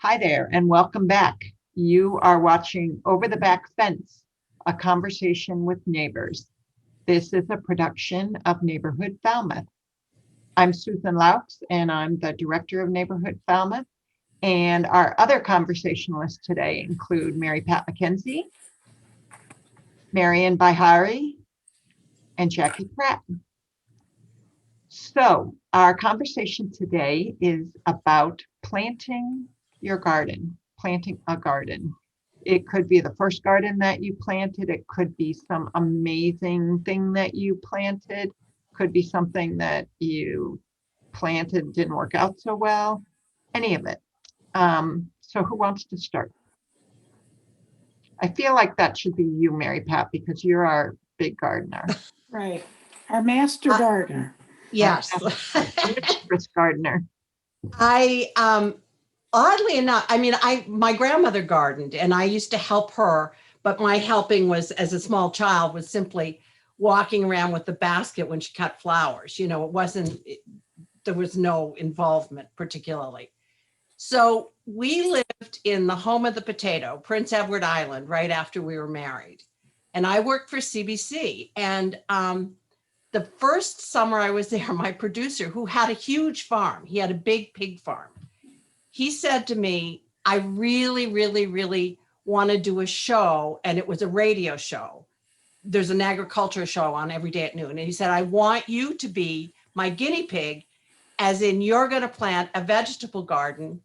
Hi there, and welcome back. You are watching Over the Back Fence, a conversation with neighbors. This is a production of Neighborhood Falmouth. I'm Susan Laux, and I'm the director of Neighborhood Falmouth. And our other conversationalists today include Mary Pat McKenzie, Marian Bihari, and Jackie Pratt. So, our conversation today is about planting your garden, planting a garden. It could be the first garden that you planted. It could be some amazing thing that you planted. Could be something that you planted, didn't work out so well. Any of it. So who wants to start? I feel like that should be you, Mary Pat, because you're our big gardener. Right. Our master gardener. Yes. Mistress gardener. Oddly enough, my grandmother gardened and I used to help her, but my helping was, as a small child, was simply walking around with the basket when she cut flowers. You know, there was no involvement particularly. So we lived in the home of the potato, Prince Edward Island, right after we were married. And I worked for CBC. And the first summer I was there, my producer, who had a huge farm, he had a big pig farm. He said to me, I really, really, really want to do a show. And it was a radio show. There's an agriculture show on every day at noon. And he said, I want you to be my guinea pig, as in you're going to plant a vegetable garden.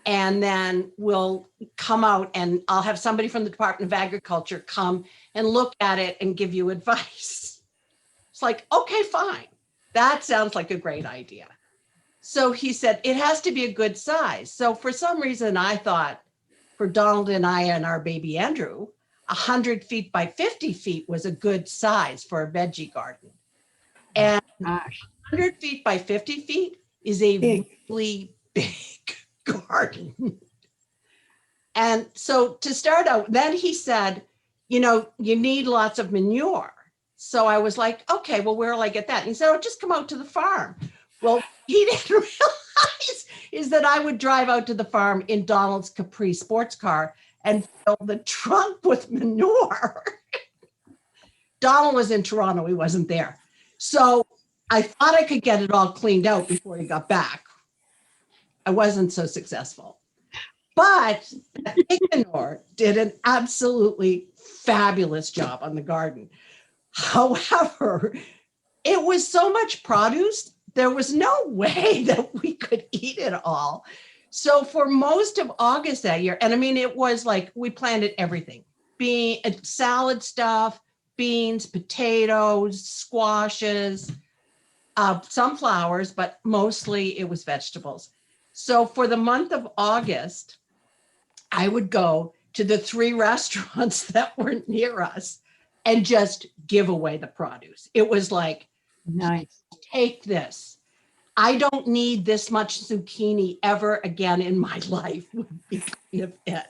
And then we'll come out and I'll have somebody from the Department of Agriculture come and look at it and give you advice. It's like, okay, fine. That sounds like a great idea. So he said, it has to be a good size. So for some reason, I thought for Donald and I and our baby Andrew, 100 feet by 50 feet was a good size for a veggie garden. And 100 feet by 50 feet is a really big garden. And so to start out, then he said, you know, you need lots of manure. So I was like, okay, well, where will I get that? And he said, oh, just come out to the farm. Well, he didn't realize is that I would drive out to the farm in Donald's Capri sports car and fill the trunk with manure. Donald was in Toronto, he wasn't there. So I thought I could get it all cleaned out before he got back. I wasn't so successful. But pig manure did an absolutely fabulous job on the garden. However, it was so much produce, there was no way that we could eat it all. So for most of August that year, and I mean, it was like we planted everything, salad stuff, beans, potatoes, squashes, some flowers, but mostly it was vegetables. So for the month of August, I would go to the 3 restaurants that were near us and just give away the produce. It was like, nice. Take this. I don't need this much zucchini ever again in my life. Would be kind of it.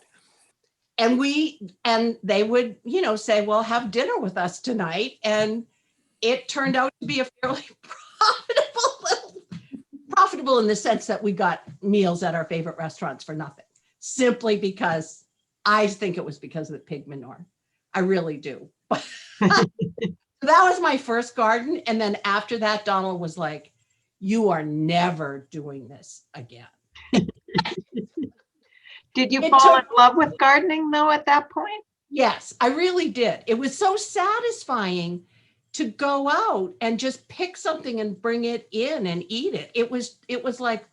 And they would, you know, say, well, have dinner with us tonight. And it turned out to be a fairly profitable in the sense that we got meals at our favorite restaurants for nothing, simply because I think it was because of the pig manure. I really do. That was my first garden. And then after that, Donald was like, you are never doing this again. Did you fall in love with gardening though at that point? Yes, I really did. It was so satisfying to go out and just pick something and bring it in and eat it. It was like,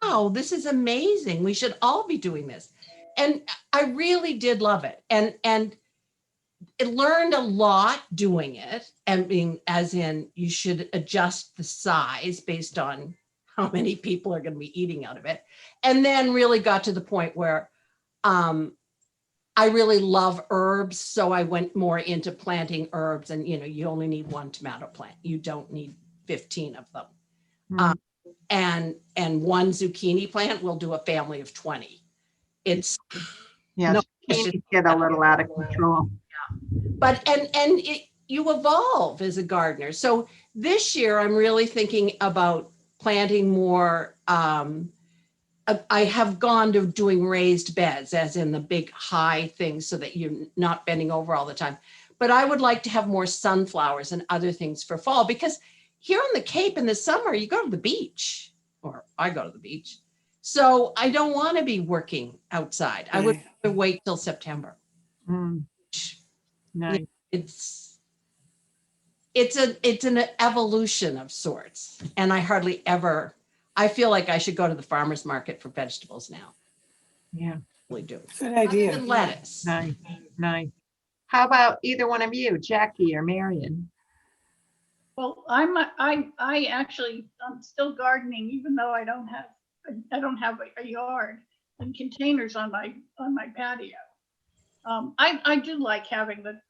wow, this is amazing. We should all be doing this. And I really did love it. And it learned a lot doing it, and being, as in, you should adjust the size based on how many people are going to be eating out of it. And then really got to the point where I really love herbs. So I went more into planting herbs, and, you know, you only need 1 tomato plant. You don't need 15 of them. And 1 zucchini plant will do a family of 20. It's zucchini get a little out of control. But you evolve as a gardener. So this year I'm really thinking about planting more I have gone to doing raised beds, as in the big high things, so that you're not bending over all the time. But I would like to have more sunflowers and other things for fall, because here on the Cape in the summer, you go to the beach, or I go to the beach. So I don't want to be working outside. I would Right. rather wait till September. Mm, nice. It's it's an evolution of sorts, and I hardly ever. I feel like I should go to the farmer's market for vegetables now. Yeah, Really do. Good Other idea. than lettuce. nice, nice. How about either one of you, Jackie or Marion? Well, I actually, I'm still gardening, even though I don't have a yard and containers on my patio. I do like having the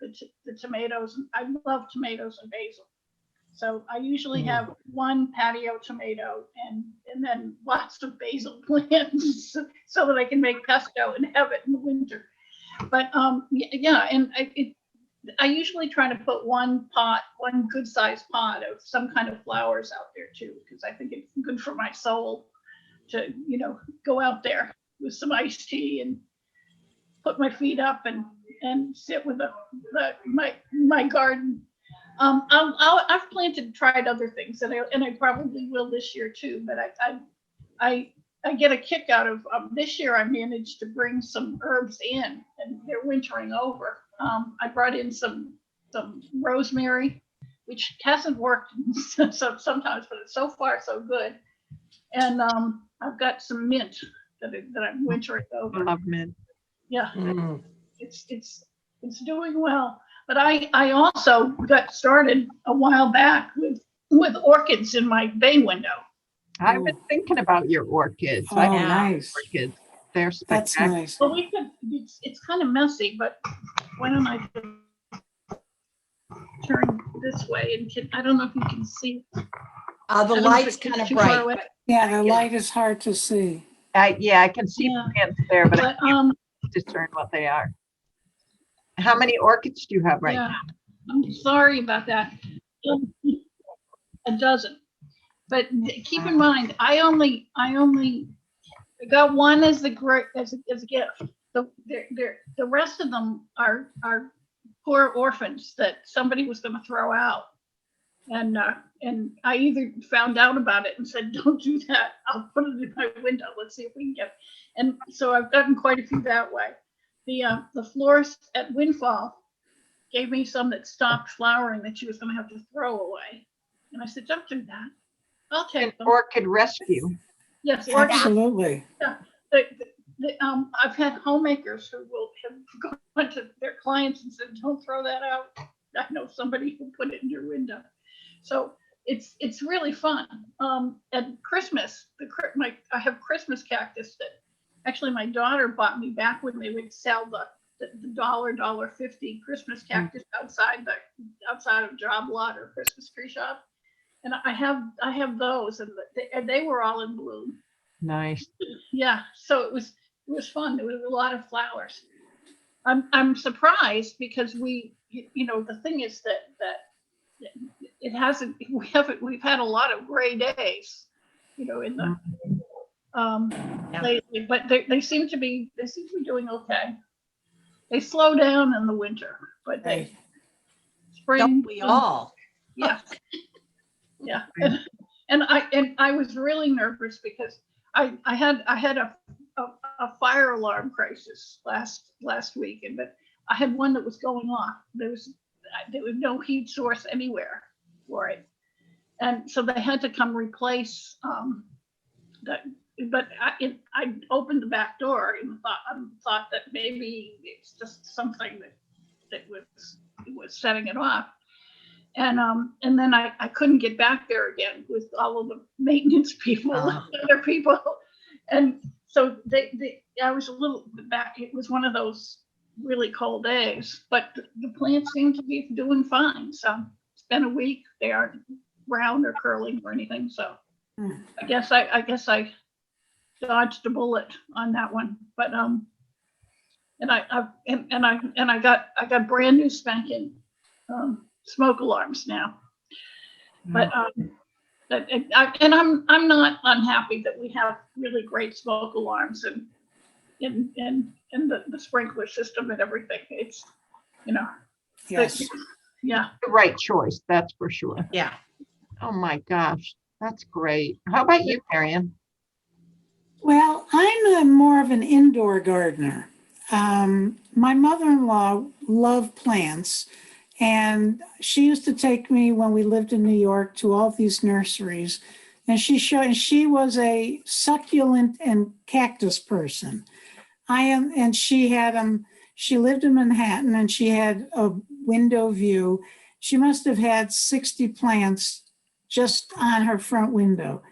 tomatoes. I love tomatoes and basil. So I usually have one patio tomato and then lots of basil plants so that I can make pesto and have it in the winter. But yeah, and I usually try to put one good sized pot of some kind of flowers out there too, because I think it's good for my soul to, go out there with some iced tea and put my feet up and sit with my garden. I've tried other things, and I probably will this year too. But I get a kick out of this year. I managed to bring some herbs in, and they're wintering over. I brought in some rosemary, which hasn't worked sometimes, but so far so good. And I've got some mint that I'm wintering I over. love mint. Yeah, Mm. it's doing well. But I also got started a while back with orchids in my bay window. I've been thinking about your orchids. Oh, I Yeah. nice. orchids. They're That's spectacular. nice. Well, it's kind of messy, but why don't I turn this way and I don't know if you can see. The I don't know if light's it's kind of too far bright. away. Yeah, the light is hard to see. Yeah, I can see Yeah. plants there, but I But can't discern what they are. How many orchids do you have right yeah, now? I'm sorry about that. A dozen. But keep in mind, I only got one as the great as a gift. The rest of them are poor orphans that somebody was going to throw out, and I either found out about it and said, "Don't do that. I'll put it in my window. Let's see if we can get." And so I've gotten quite a few that way. The florist at Windfall gave me some that stopped flowering that she was going to have to throw away, and I said, "Don't do that. I'll An take them." orchid rescue. Yes, orchids. Absolutely. I've had homemakers who will have gone to their clients and said, "Don't throw that out. I know somebody who put it in your window." So it's really fun. At Christmas, I have Christmas cactus that actually my daughter bought me back when they would sell the $1.50 Christmas cactus outside of Job Lot or Christmas tree shop. And I have those, and they were all in bloom. Nice. Yeah, so it was fun. There was a lot of flowers. I'm surprised because the thing is that it hasn't we've had a lot of gray days, in the lately, but they seem to be doing okay. They slow down in the winter, but Right. spring. Don't we all? Yeah. Yeah. And I was really nervous because I had a fire alarm crisis last week, but I had one that was going off. There was no heat source anywhere for it, and so they had to come replace that. But I opened the back door and thought that maybe it's just something that was setting it off. And then I couldn't get back there again with all of the maintenance people and other people. And so I was a little back. It was one of those really cold days, but the plants seem to be doing fine. So it's been a week. They aren't brown or curling or anything. So I guess I dodged a bullet on that one. But and I got brand new spanking smoke alarms now. But And I'm not unhappy that we have really great smoke alarms and the sprinkler system and everything. It's, you know, but, Yes. yeah. The right choice, that's for sure. Yeah. Oh my gosh, that's great. How about you, Marion? Well, I'm more of an indoor gardener. My mother-in-law loved plants, and she used to take me when we lived in New York to all these nurseries, and she was a succulent and cactus person. And she had them. She lived in Manhattan, and she had a window view. She must have had 60 plants just on her front window.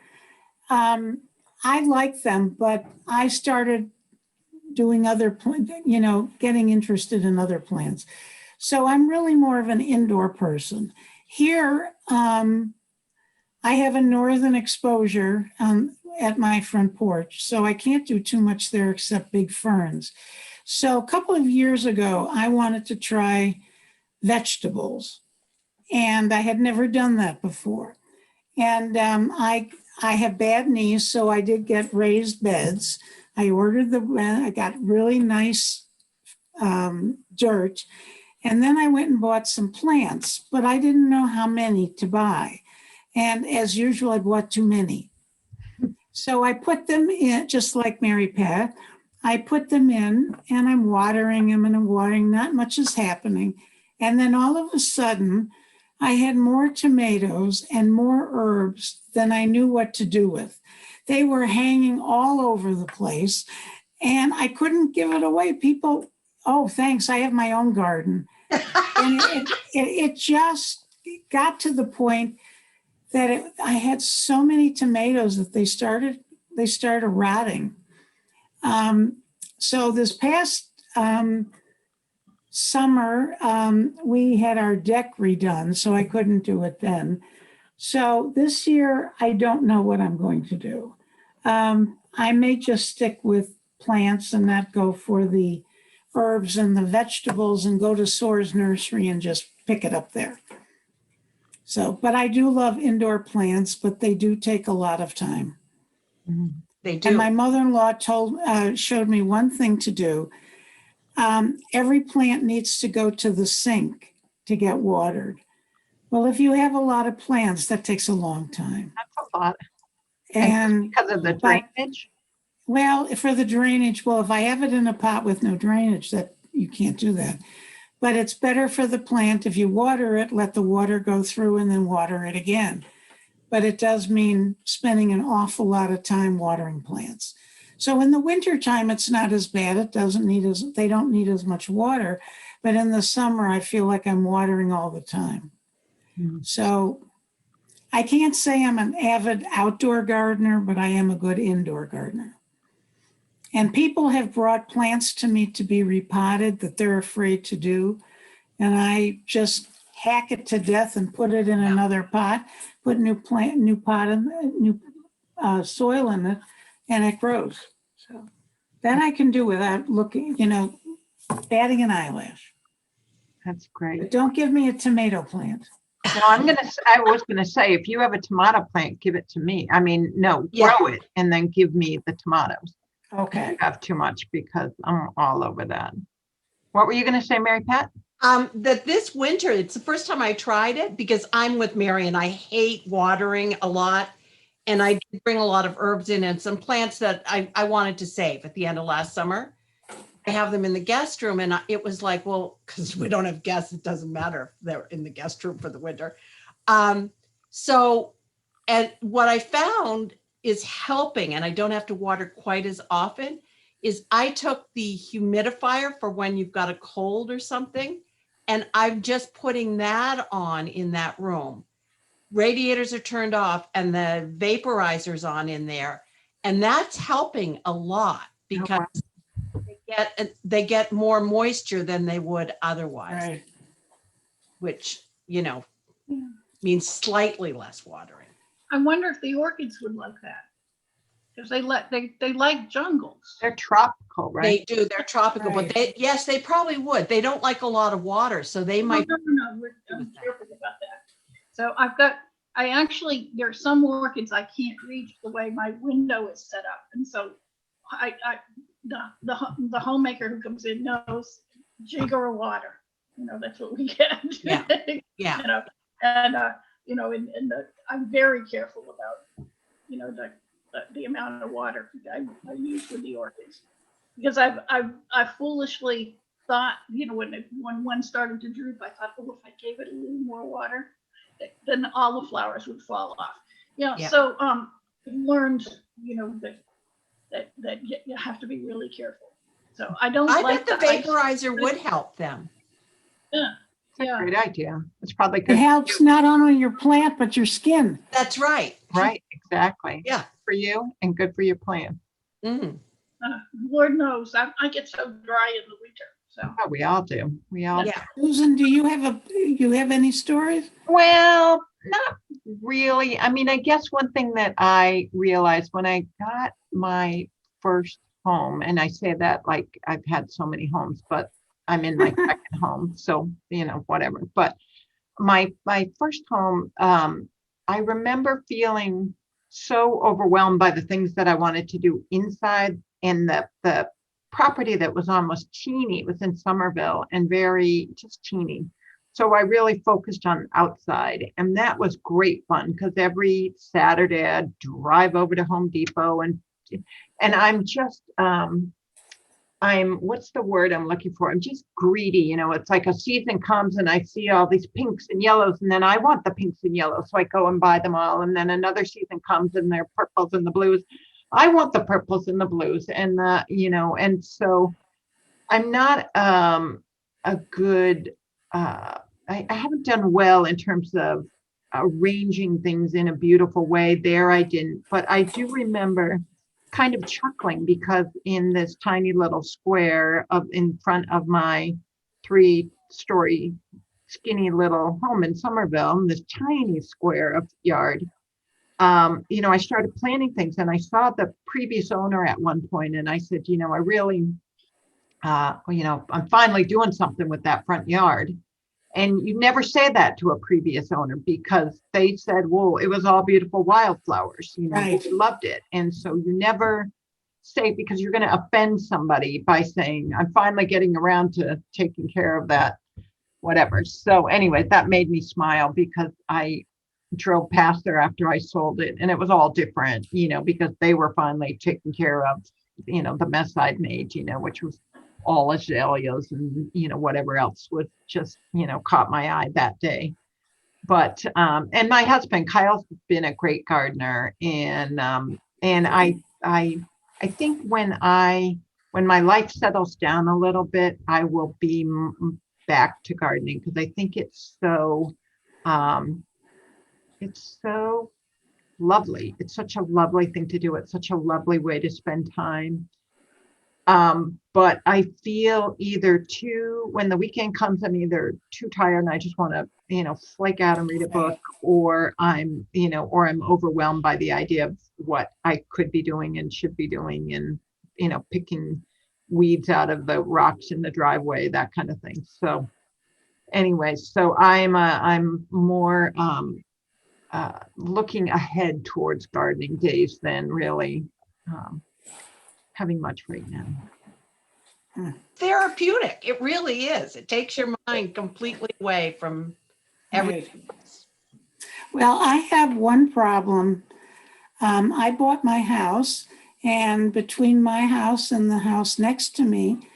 I like them, but I started doing getting interested in other plants. So I'm really more of an indoor person. Here, I have a northern exposure at my front porch, so I can't do too much there except big ferns. So a couple of years ago, I wanted to try vegetables, and I had never done that before. And I have bad knees, so I did get raised beds. I got really nice dirt, and then I went and bought some plants, but I didn't know how many to buy. And as usual, I bought too many. So I put them in, just like Mary Pat. I put them in and I'm watering them and I'm watering, not much is happening. And then all of a sudden, I had more tomatoes and more herbs than I knew what to do with. They were hanging all over the place and I couldn't give it away. People, oh, thanks, I have my own garden. And it just got to the point that I had so many tomatoes that they started rotting. So this past summer, we had our deck redone, so I couldn't do it then. So this year, I don't know what I'm going to do. I may just stick with plants and not go for the herbs and the vegetables and go to Soar's Nursery and just pick it up there. So, but I do love indoor plants, but they do take a lot of time. They do. And my mother-in-law showed me one thing to do. Every plant needs to go to the sink to get watered. Well, if you have a lot of plants, that takes a long time. That's a lot. And Because of the drainage? well, for the drainage, well, if I have it in a pot with no drainage, that you can't do that. But it's better for the plant if you water it, let the water go through and then water it again. But it does mean spending an awful lot of time watering plants. So in the wintertime, it's not as bad. They don't need as much water. But in the summer, I feel like I'm watering all the time. So I can't say I'm an avid outdoor gardener, but I am a good indoor gardener. And people have brought plants to me to be repotted that they're afraid to do. And I just hack it to death and put it in another pot, put new soil in it, and it grows. So that I can do without looking, batting an eyelash. That's great. But don't give me a tomato plant. No, I was gonna say, if you have a tomato plant, give it to me. I mean, no, grow it and then give me the tomatoes. Okay. You have too much because I'm all over that. What were you gonna say, Mary Pat? That this winter, it's the first time I tried it because I'm with Mary and I hate watering a lot. And I did bring a lot of herbs in and some plants that I wanted to save at the end of last summer. I have them in the guest room and it was like, well, because we don't have guests, it doesn't matter if they're in the guest room for the winter. So, and what I found is helping, and I don't have to water quite as often, is I took the humidifier for when you've got a cold or something, and I'm just putting that on in that room. Radiators are turned off and the vaporizer's on in there. And that's helping a lot because they get more moisture than they would otherwise, Right. which, means slightly less watering. I wonder if the orchids would like that. Because they like jungles. They're tropical, right? They do, they're tropical, Right. but yes, they probably would. They don't like a lot of water, so they might. No, I'm careful about that. So I've got I actually, there are some orchids I can't reach the way my window is set up. And so the homemaker who comes in knows jigger of water, that's what we get. Yeah. Yeah. And I'm very careful about, the amount of water I use with the orchids, because I foolishly thought, when one started to droop, I thought, oh, if I gave it a little more water, then all the flowers would fall off. Yeah. So learned, that you have to be really careful. So I don't I like bet the vaporizer would help them. Yeah. It's a Yeah. great idea. It's probably It good. helps not only your plant, but your skin. That's right. Right, exactly. Yeah. For you and good for your plant. Mm. Lord knows, I get so dry in the winter. So Oh, we all do. We all Yeah. Susan, do you have any stories? Well, not really. I mean, I guess one thing that I realized when I got my first home, and I say that like I've had so many homes, but I'm in my second home, so whatever. But my first home, I remember feeling so overwhelmed by the things that I wanted to do inside, and the property that was on was teeny. It was in Somerville and very just teeny. So I really focused on outside, and that was great fun because every Saturday I'd drive over to Home Depot and I'm just what's the word I'm looking for? I'm just greedy. It's like a season comes and I see all these pinks and yellows, and then I want the pinks and yellows. So I go and buy them all. And then another season comes and they're purples and the blues. I want the purples and the blues and and so I'm not a good, I haven't done well in terms of arranging things in a beautiful way. There I didn't, but I do remember kind of chuckling because in this tiny little square in front of my 3-story skinny little home in Somerville, in this tiny square of yard, I started planting things, and I saw the previous owner at one point, and I said, I really, I'm finally doing something with that front yard. And you never say that to a previous owner because they said, well, it was all beautiful wildflowers, Right. we loved it. And so you never say, because you're going to offend somebody by saying, I'm finally getting around to taking care of that, whatever. So anyway, that made me smile because I drove past there after I sold it, and it was all different, because they were finally taking care of, the mess I'd made, which was all azaleas and, whatever else was just, caught my eye that day. But, and my husband, Kyle's been a great gardener. And I think when my life settles down a little bit, I will be back to gardening because I think it's so lovely. It's such a lovely thing to do. It's such a lovely way to spend time. But I feel when the weekend comes, I'm either too tired and I just want to, flake out and read a book, or I'm overwhelmed by the idea of what I could be doing and should be doing, and, picking weeds out of the rocks in the driveway, that kind of thing. So anyway, so I'm more, looking ahead towards gardening days than really, having much right now. Therapeutic. It really is. It takes your mind completely away from everything. Right. Well, I have one problem. I bought my house, and between my house and the house next to me,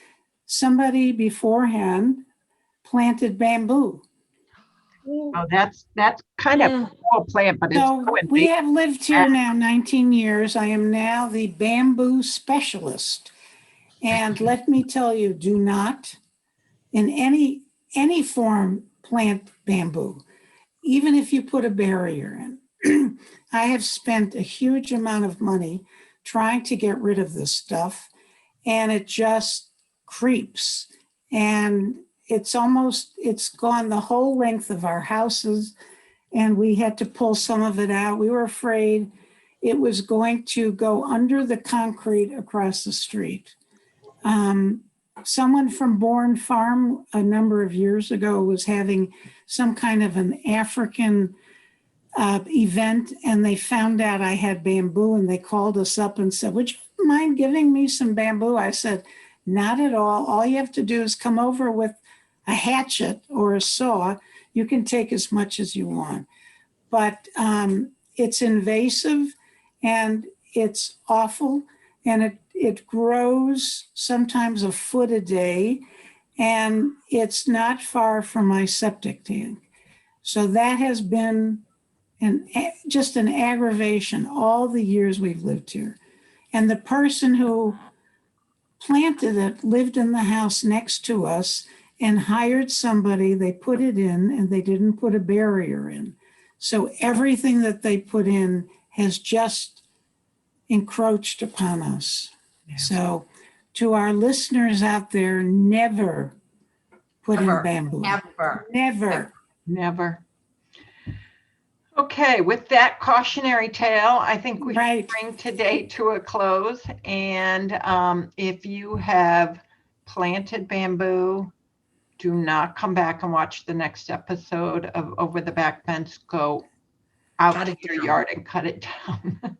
somebody beforehand planted bamboo. Oh, that's kind of a cool plant, but it's So so we invasive. have lived here now 19 years. I am now the bamboo specialist. And let me tell you, do not in any form plant bamboo, even if you put a barrier in. I have spent a huge amount of money trying to get rid of this stuff, and it just creeps. And it's gone the whole length of our houses, and we had to pull some of it out. We were afraid it was going to go under the concrete across the street. Someone from Bourne Farm a number of years ago was having some kind of an African event and they found out I had bamboo and they called us up and said, would you mind giving me some bamboo? I said, not at all. All you have to do is come over with a hatchet or a saw. You can take as much as you want. But it's invasive and it's awful. And it grows sometimes a foot a day. And it's not far from my septic tank. So that has been just an aggravation all the years we've lived here. And the person who planted it lived in the house next to us and hired somebody. They put it in and they didn't put a barrier in. So everything that they put in has just encroached upon us. Yeah. So to our listeners out there, never put in Ever, bamboo. ever. Never. Never. Okay, with that cautionary tale, I think we should Right. bring today to a close. And if you have planted bamboo, do not come back and watch the next episode of Over the Back Fence. Go out Cut to it your down. yard and cut it down.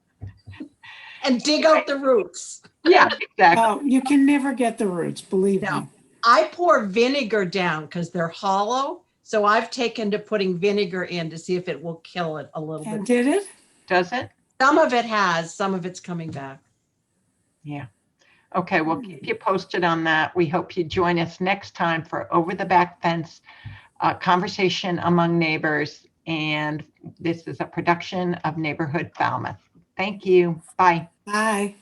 And dig out the roots. Yeah, exactly. Oh, you can never get the roots, believe No. me. I pour vinegar down because they're hollow. So I've taken to putting vinegar in to see if it will kill it a little And bit. did it? Does it? Some of it has, some of it's coming back. Yeah. Okay, we'll keep you posted on that. We hope you join us next time for Over the Back Fence, conversation among neighbors. And this is a production of Neighborhood Falmouth. Thank you. Bye. Bye.